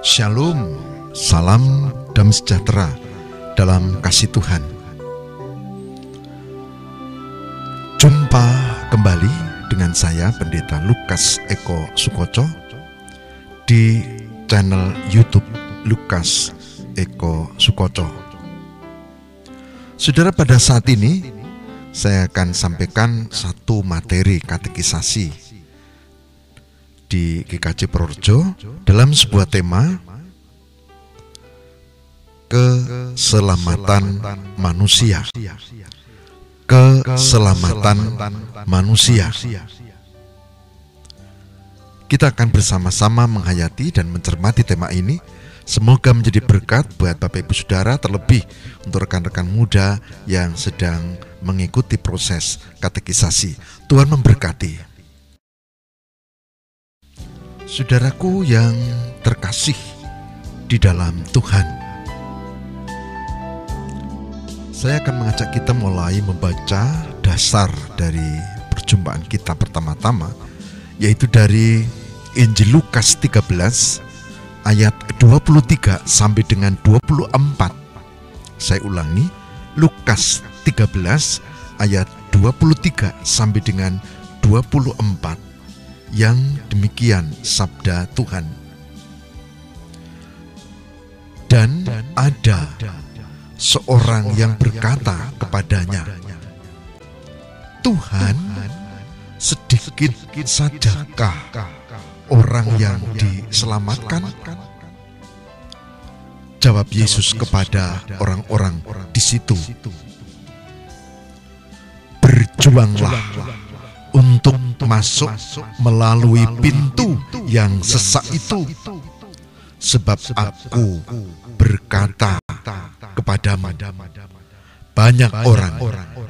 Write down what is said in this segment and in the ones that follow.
Shalom, salam damai sejahtera dalam kasih Tuhan. Jumpa kembali dengan saya Pendeta Lukas Eko Sukoco di channel YouTube Lukas Eko Sukoco. Saudara, pada saat ini saya akan sampaikan satu materi katekisasi di GKJ Purworejo dalam sebuah tema keselamatan manusia. Keselamatan manusia. Kita akan bersama-sama menghayati dan mencermati tema ini. Semoga menjadi berkat buat Bapak Ibu Saudara, terlebih untuk rekan-rekan muda yang sedang mengikuti proses katekisasi. Tuhan memberkati. Saudaraku yang terkasih di dalam Tuhan, saya akan mengajak kita mulai membaca dasar dari perjumpaan kita pertama-tama, yaitu dari Injil Lukas 13 ayat 23 sampai dengan 24. Saya ulangi, Lukas 13 ayat 23 sampai dengan 24. Yang demikian sabda Tuhan. Dan ada seorang yang berkata kepadanya, Tuhan, sedikit sajakah orang yang diselamatkan? Jawab Yesus kepada orang-orang di situ, berjuanglah untuk masuk melalui pintu yang sesak itu, sebab aku berkata kepadamu, banyak orang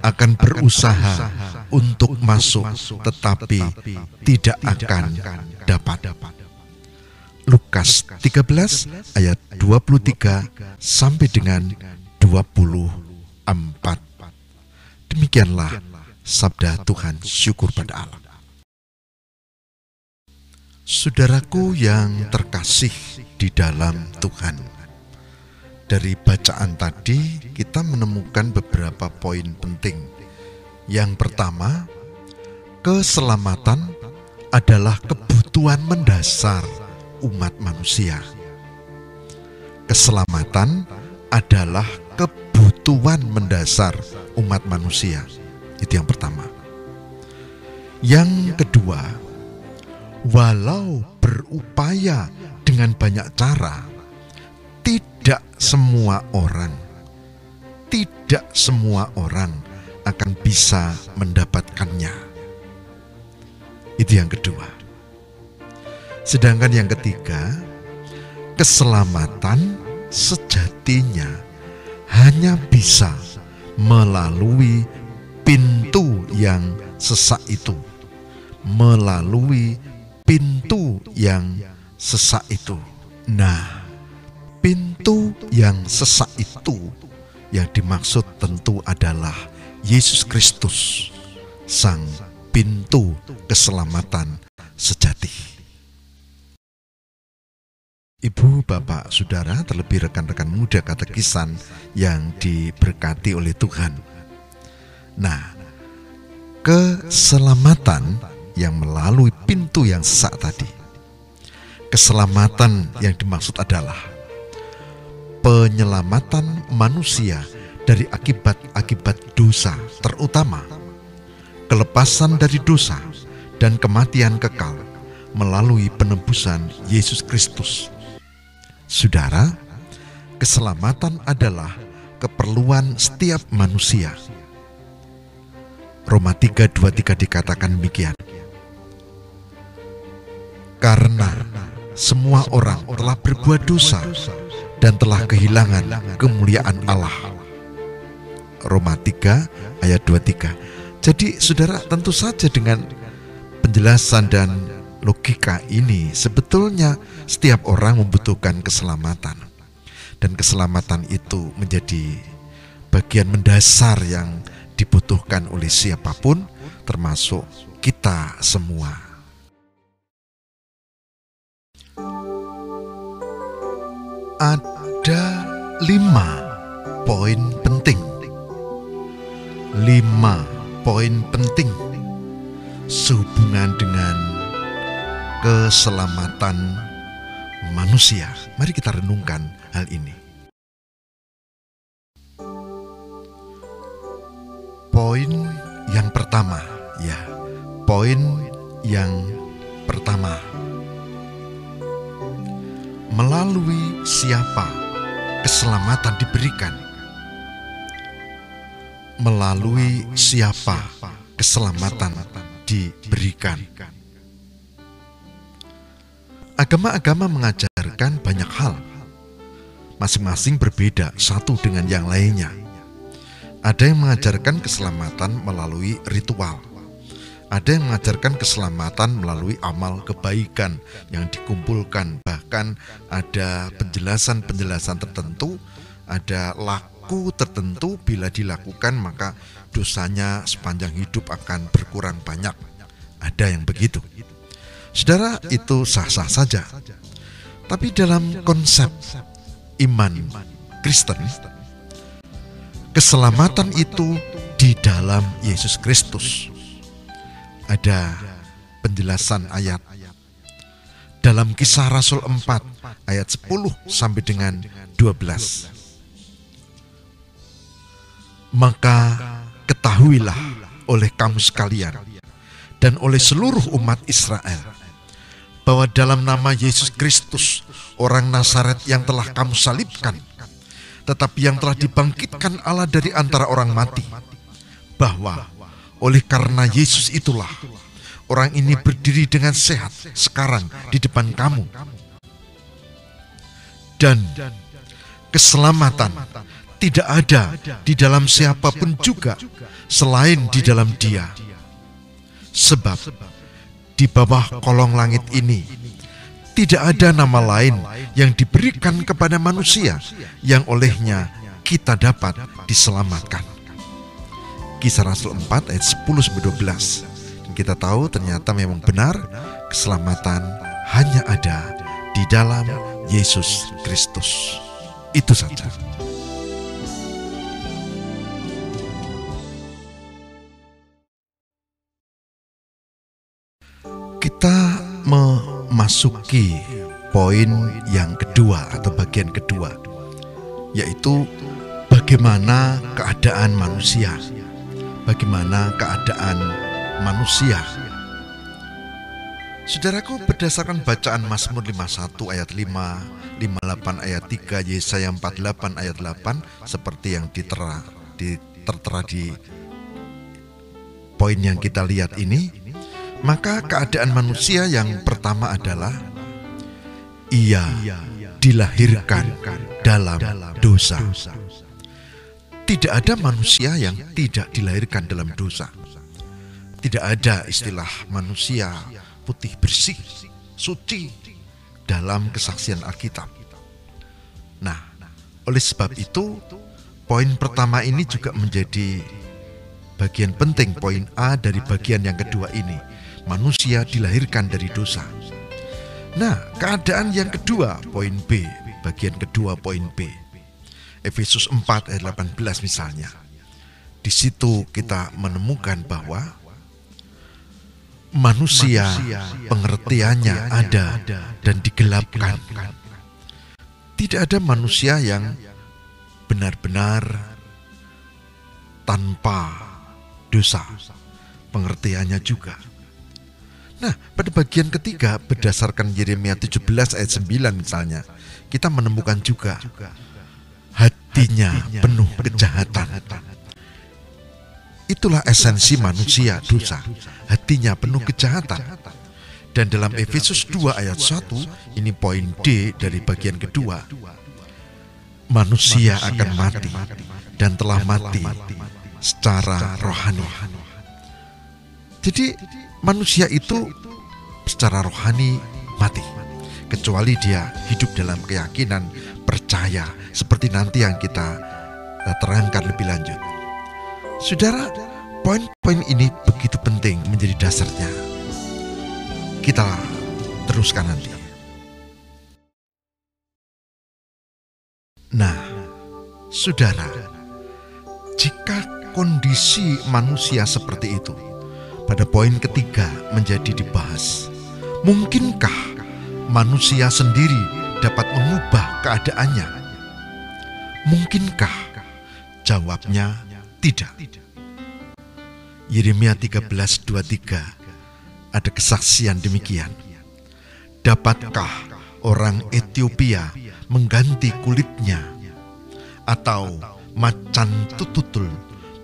akan berusaha untuk masuk tetapi tidak akan dapat. Lukas 13 ayat 23 sampai dengan 24. Demikianlah sabda Tuhan. Syukur pada Allah. Saudaraku yang terkasih di dalam Tuhan, dari bacaan tadi kita menemukan beberapa poin penting. Yang pertama, keselamatan adalah kebutuhan mendasar umat manusia. Keselamatan adalah kebutuhan mendasar umat manusia. Itu yang pertama. Yang kedua, walau berupaya dengan banyak cara, tidak semua orang akan bisa mendapatkannya. Itu yang kedua. Sedangkan yang ketiga, keselamatan sejatinya hanya bisa melalui pintu yang sesak itu. Melalui pintu yang sesak itu. Nah, pintu yang sesak itu yang dimaksud tentu adalah Yesus Kristus, sang pintu keselamatan sejati. Ibu, bapak, saudara, terlebih rekan-rekan muda katekisan yang diberkati oleh Tuhan. Nah, keselamatan yang melalui pintu yang sesak tadi, keselamatan yang dimaksud adalah penyelamatan manusia dari akibat-akibat dosa, terutama kelepasan dari dosa dan kematian kekal melalui penebusan Yesus Kristus. Saudara, keselamatan adalah keperluan setiap manusia. Roma 3:23 dikatakan demikian. Karena semua orang telah berbuat dosa dan telah kehilangan kemuliaan Allah. Roma 3 ayat 23. Jadi saudara, tentu saja dengan penjelasan dan logika ini, sebetulnya setiap orang membutuhkan keselamatan. Dan keselamatan itu menjadi bagian mendasar yang dibutuhkan oleh siapapun, termasuk kita semua. Ada 5 poin penting. 5 poin penting sehubungan dengan keselamatan manusia. Mari kita renungkan hal ini. Poin yang pertama, poin yang pertama. Melalui siapa keselamatan diberikan? Melalui siapa keselamatan diberikan? Agama-agama mengajarkan banyak hal, masing-masing berbeda satu dengan yang lainnya. Ada yang mengajarkan keselamatan melalui ritual, ada yang mengajarkan keselamatan melalui amal kebaikan yang dikumpulkan. Bahkan ada penjelasan-penjelasan tertentu, ada laku tertentu, bila dilakukan maka dosanya sepanjang hidup akan berkurang banyak. Ada yang begitu. Saudara, itu sah-sah saja. Tapi dalam konsep iman Kristen, keselamatan itu di dalam Yesus Kristus. Ada penjelasan ayat dalam Kisah Rasul 4 ayat 10 sampai dengan 12. Maka ketahuilah oleh kamu sekalian dan oleh seluruh umat Israel bahwa dalam nama Yesus Kristus, orang Nazaret yang telah kamu salibkan, tetapi yang telah dibangkitkan Allah dari antara orang mati, bahwa oleh karena Yesus itulah orang ini berdiri dengan sehat sekarang di depan kamu. Dan keselamatan tidak ada di dalam siapapun juga selain di dalam Dia. Sebab di bawah kolong langit ini tidak ada nama lain yang diberikan kepada manusia yang olehnya kita dapat diselamatkan. Kisah Rasul 4 ayat 10-12. Dan kita tahu ternyata memang benar, keselamatan hanya ada di dalam Yesus Kristus. Itu saja. Kita memasuki poin yang kedua atau bagian kedua, yaitu bagaimana keadaan manusia. Bagaimana keadaan manusia. Saudaraku, berdasarkan bacaan Mazmur 51 ayat 5, 58 ayat 3, Yesaya 48 ayat 8, seperti yang tertera di poin yang kita lihat ini, maka keadaan manusia yang pertama adalah ia dilahirkan dalam dosa. Tidak ada manusia yang tidak dilahirkan dalam dosa. Tidak ada istilah manusia putih bersih, suci dalam kesaksian Alkitab. Nah, oleh sebab itu, poin pertama ini juga menjadi bagian penting, poin A dari bagian yang kedua ini. Manusia dilahirkan dari dosa. Nah, keadaan yang kedua, poin B, bagian kedua poin B. Efesus 4 ayat 18 misalnya. Di situ kita menemukan bahwa manusia pengertiannya ada dan digelapkan. Tidak ada manusia yang benar-benar tanpa dosa. Pengertiannya juga. Nah, pada bagian ketiga berdasarkan Yeremia 17 ayat 9 misalnya, kita menemukan juga hatinya penuh kejahatan. Itulah esensi manusia, dosa. Hatinya penuh kejahatan. Dan dalam Efesus 2 ayat 1, ini poin D dari bagian kedua. Manusia akan mati dan telah mati secara rohani. Jadi manusia itu secara rohani mati, kecuali dia hidup dalam keyakinan, percaya, seperti nanti yang kita terangkan lebih lanjut. Saudara, poin-poin ini begitu penting menjadi dasarnya. Kita teruskan nanti. Nah, saudara, jika kondisi manusia seperti itu, pada poin ketiga menjadi dibahas, mungkinkah manusia sendiri dapat mengubah keadaannya? Mungkinkah? Jawabnya tidak. Yeremia 13:23 ada kesaksian demikian. Dapatkah orang Ethiopia mengganti kulitnya, atau macan tututul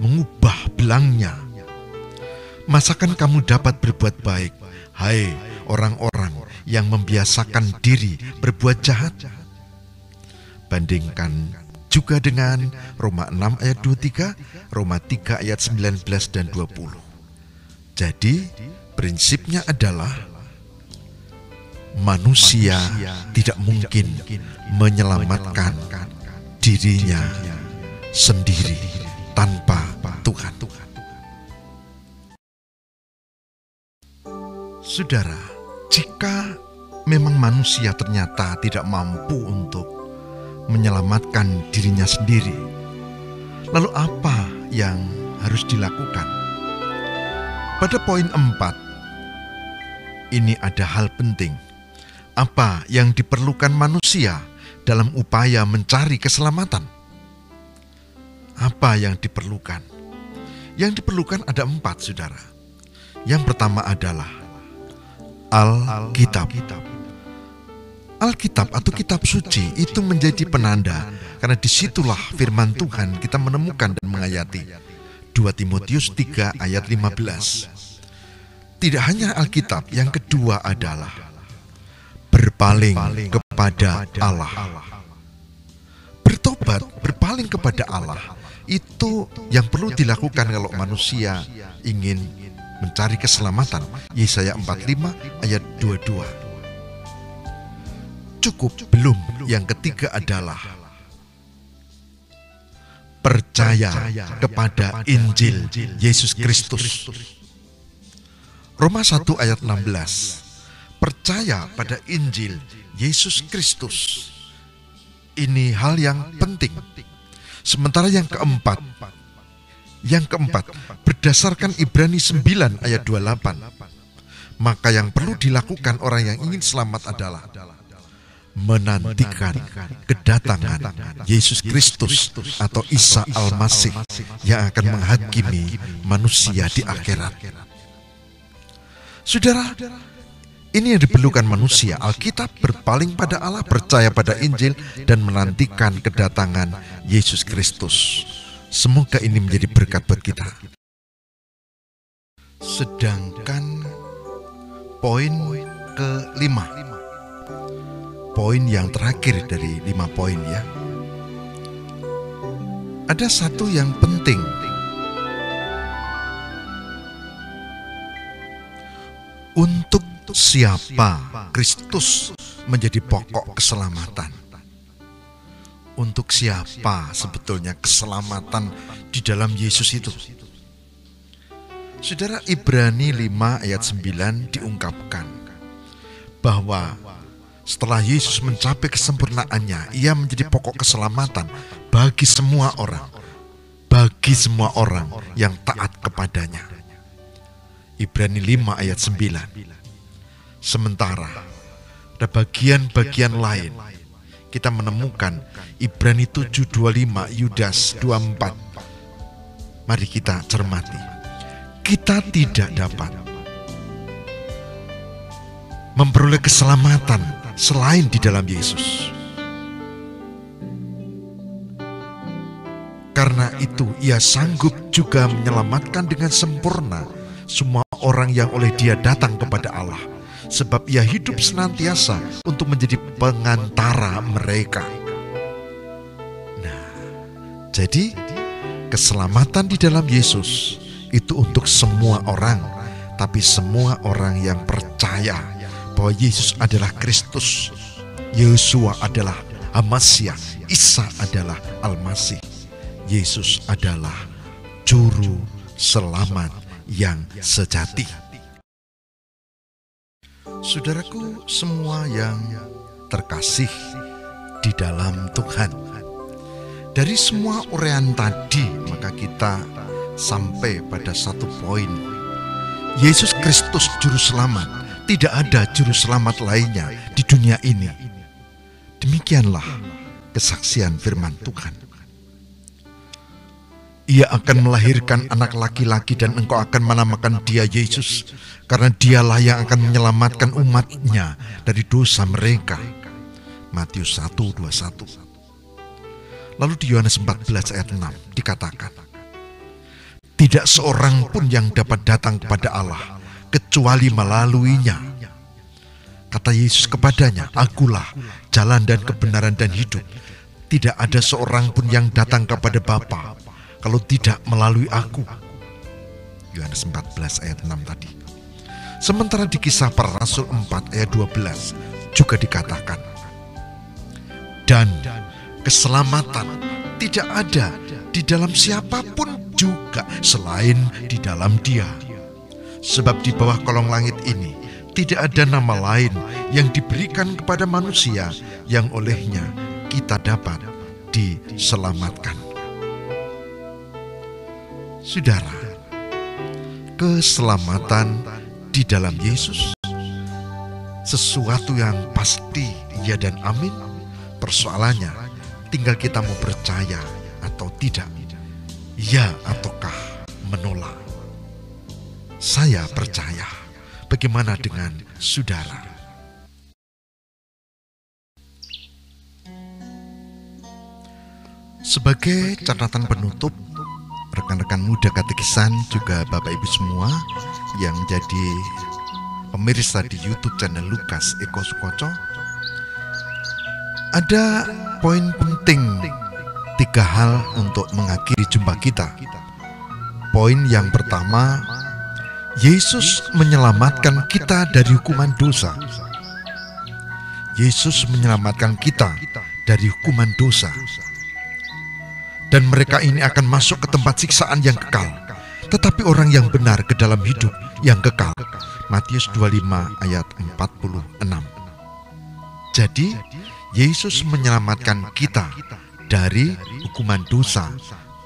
mengubah belangnya? Masakan kamu dapat berbuat baik, hai orang-orang yang membiasakan diri berbuat jahat? Bandingkan juga dengan Roma 6 ayat 23, Roma 3 ayat 19 dan 20. Jadi prinsipnya adalah manusia tidak mungkin menyelamatkan dirinya sendiri tanpa Tuhan. Saudara, jika memang manusia ternyata tidak mampu untuk menyelamatkan dirinya sendiri, lalu apa yang harus dilakukan? Pada poin 4, ini ada hal penting. Apa yang diperlukan manusia dalam upaya mencari keselamatan? Apa yang diperlukan? Yang diperlukan ada 4, saudara. Yang pertama adalah Alkitab. Alkitab atau kitab suci itu menjadi penanda, karena disitulah firman Tuhan kita menemukan dan menghayati. 2 Timotius 3 ayat 15. Tidak hanya Alkitab, yang kedua adalah berpaling kepada Allah. Bertobat, berpaling kepada Allah, itu yang perlu dilakukan kalau manusia ingin mencari keselamatan. Yesaya 45 ayat 22. Cukup belum? Yang ketiga adalah percaya kepada Injil Yesus Kristus. Roma 1 ayat 16. Percaya pada Injil Yesus Kristus. Ini hal yang penting. Sementara yang keempat, berdasarkan Ibrani 9 ayat 28, maka yang perlu dilakukan orang yang ingin selamat adalah menantikan kedatangan Yesus Kristus atau Isa Al-Masih yang akan menghakimi manusia di akhirat. Saudara, ini yang diperlukan manusia: Alkitab, berpaling pada Allah, percaya pada Injil, dan menantikan kedatangan Yesus Kristus. Semoga ini menjadi berkat buat kita. Sedangkan poin kelima, poin yang terakhir dari 5 poin ya, ada satu yang penting. Untuk siapa Kristus menjadi pokok keselamatan? Untuk siapa sebetulnya keselamatan di dalam Yesus itu? Saudara, Ibrani 5 ayat 9 diungkapkan bahwa setelah Yesus mencapai kesempurnaannya, ia menjadi pokok keselamatan bagi semua orang yang taat kepadanya. Ibrani 5 ayat 9. Sementara ada bagian-bagian lain, kita menemukan Ibrani 7:25, Yudas 2:4. Mari kita cermati. Kita tidak dapat memperoleh keselamatan selain di dalam Yesus. Karena itu ia sanggup juga menyelamatkan dengan sempurna semua orang yang oleh dia datang kepada Allah, sebab ia hidup senantiasa untuk menjadi pengantara mereka. Nah, jadi keselamatan di dalam Yesus itu untuk semua orang, tapi semua orang yang percaya bahwa Yesus adalah Kristus, Yesua adalah Al-Masih, Isa adalah Al-Masih, Yesus adalah Juru Selamat yang sejati. Saudaraku semua yang terkasih di dalam Tuhan, Dari semua uraian tadi, maka kita sampai pada satu poin. Yesus Kristus juru selamat. Tidak ada juru selamat lainnya di dunia ini. Demikianlah kesaksian firman Tuhan. Ia akan melahirkan anak laki-laki dan engkau akan menamakan dia Yesus, karena dialah yang akan menyelamatkan umatnya dari dosa mereka. Matius 1:21. Lalu di Yohanes 14 ayat 6 dikatakan, tidak seorang pun yang dapat datang kepada Allah kecuali melaluinya. Kata Yesus kepadanya, akulah jalan dan kebenaran dan hidup. Tidak ada seorang pun yang datang kepada Bapa kalau tidak melalui aku. Yohanes 14 ayat 6 tadi. Sementara di Kisah Para Rasul 4 ayat 12 juga dikatakan, dan keselamatan tidak ada di dalam siapapun juga selain di dalam Dia. Sebab di bawah kolong langit ini tidak ada nama lain yang diberikan kepada manusia yang olehnya kita dapat diselamatkan. Saudara, keselamatan di dalam Yesus sesuatu yang pasti ya dan amin. Persoalannya tinggal kita mau percaya atau tidak, ya ataukah menolak. Saya percaya. Bagaimana dengan saudara? Sebagai catatan penutup, rekan-rekan muda katekisan, juga Bapak Ibu semua yang jadi pemirsa di YouTube channel Lukas Eko Sukoco, ada poin penting 3 hal untuk mengakhiri jumpa kita. Poin yang pertama, Yesus menyelamatkan kita dari hukuman dosa. Yesus menyelamatkan kita dari hukuman dosa. Dan mereka ini akan masuk ke tempat siksaan yang kekal, tetapi orang yang benar ke dalam hidup yang kekal. Matius 25 ayat 46. Jadi, Yesus menyelamatkan kita dari hukuman dosa.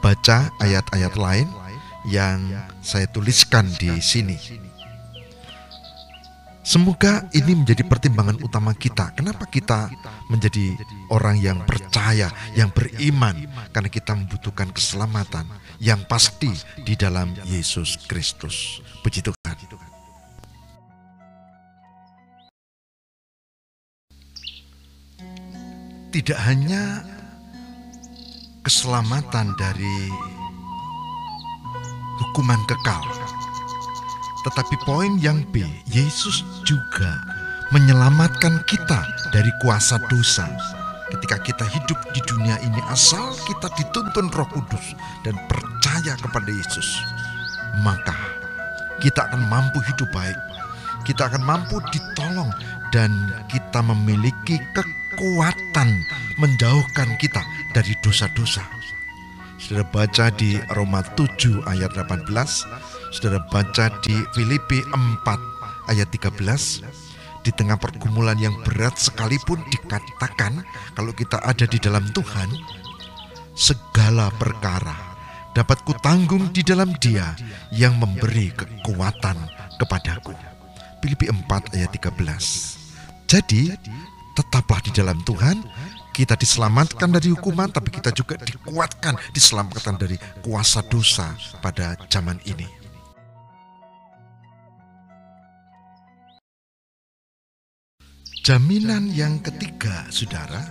Baca ayat-ayat lain yang saya tuliskan di sini. Semoga ini menjadi pertimbangan utama kita. Kenapa kita menjadi orang yang percaya, yang beriman? Karena kita membutuhkan keselamatan yang pasti di dalam Yesus Kristus. Puji Tuhan. Tidak hanya keselamatan dari hukuman kekal, tetapi poin yang B, Yesus juga menyelamatkan kita dari kuasa dosa. Ketika kita hidup di dunia ini, asal kita dituntun Roh Kudus dan percaya kepada Yesus, maka kita akan mampu hidup baik. Kita akan mampu ditolong dan kita memiliki kekuatan menjauhkan kita dari dosa-dosa. Saudara baca di Roma 7 ayat 18, saudara baca di Filipi 4 ayat 13. Di tengah pergumulan yang berat sekalipun dikatakan kalau kita ada di dalam Tuhan, segala perkara dapat kutanggung di dalam Dia yang memberi kekuatan kepadaku. Filipi 4 ayat 13. Jadi, tetaplah di dalam Tuhan. Kita diselamatkan dari hukuman, tapi kita juga dikuatkan, diselamatkan dari kuasa dosa pada zaman ini. Jaminan yang ketiga, saudara,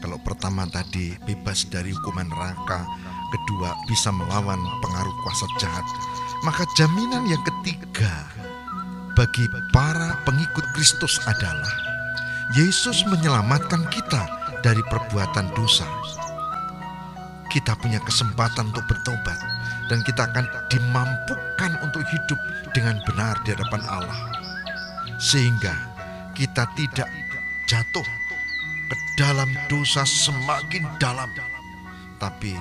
kalau pertama tadi bebas dari hukuman neraka, kedua bisa melawan pengaruh kuasa jahat, maka jaminan yang ketiga bagi para pengikut Kristus adalah Yesus menyelamatkan kita dari perbuatan dosa. Kita punya kesempatan untuk bertobat dan kita akan dimampukan untuk hidup dengan benar di hadapan Allah, sehingga kita tidak jatuh ke dalam dosa semakin dalam, tapi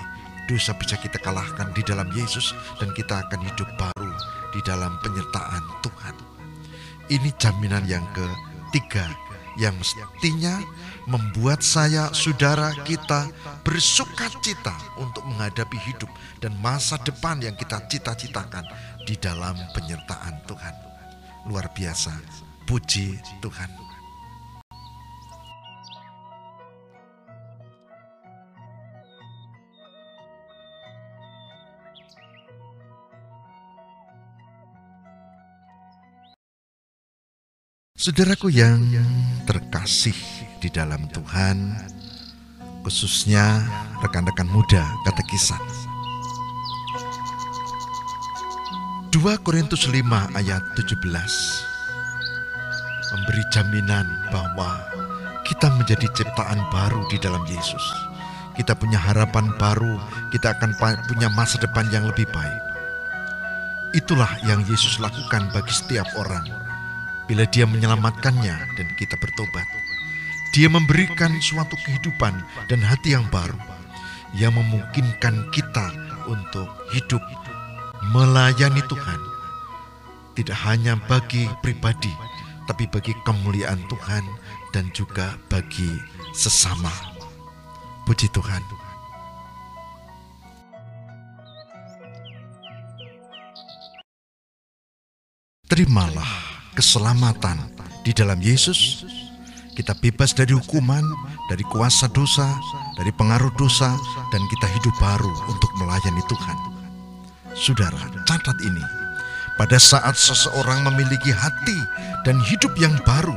dosa bisa kita kalahkan di dalam Yesus dan kita akan hidup baru di dalam penyertaan Tuhan. Ini jaminan yang ketiga yang mestinya membuat saya, saudara kita bersuka cita untuk menghadapi hidup dan masa depan yang kita cita-citakan di dalam penyertaan Tuhan. Luar biasa, puji Tuhan. Saudaraku yang terkasih di dalam Tuhan, khususnya rekan-rekan muda katekisan. 2 Korintus 5 ayat 17 memberi jaminan bahwa kita menjadi ciptaan baru di dalam Yesus. Kita punya harapan baru, kita akan punya masa depan yang lebih baik. Itulah yang Yesus lakukan bagi setiap orang. Bila dia menyelamatkannya dan kita bertobat, dia memberikan suatu kehidupan dan hati yang baru yang memungkinkan kita untuk hidup melayani Tuhan. Tidak hanya bagi pribadi, tapi bagi kemuliaan Tuhan dan juga bagi sesama. Puji Tuhan. Terimalah keselamatan di dalam Yesus. Kita bebas dari hukuman, dari kuasa dosa, dari pengaruh dosa, dan kita hidup baru untuk melayani Tuhan. Saudara, catat ini. Pada saat seseorang memiliki hati dan hidup yang baru,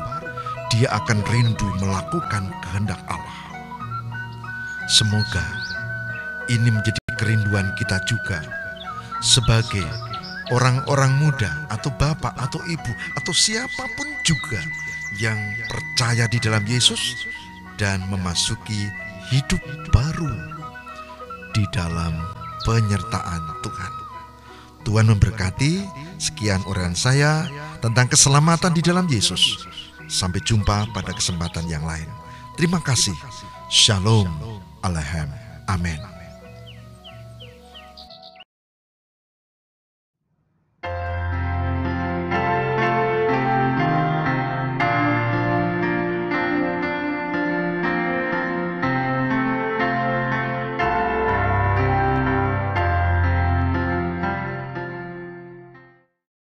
dia akan rindu melakukan kehendak Allah. Semoga ini menjadi kerinduan kita juga sebagai orang-orang muda atau bapak atau ibu atau siapapun juga yang percaya di dalam Yesus dan memasuki hidup baru di dalam penyertaan Tuhan. Tuhan memberkati. Sekian uraian saya tentang keselamatan di dalam Yesus. Sampai jumpa pada kesempatan yang lain. Terima kasih. Shalom Aleichem. Amin.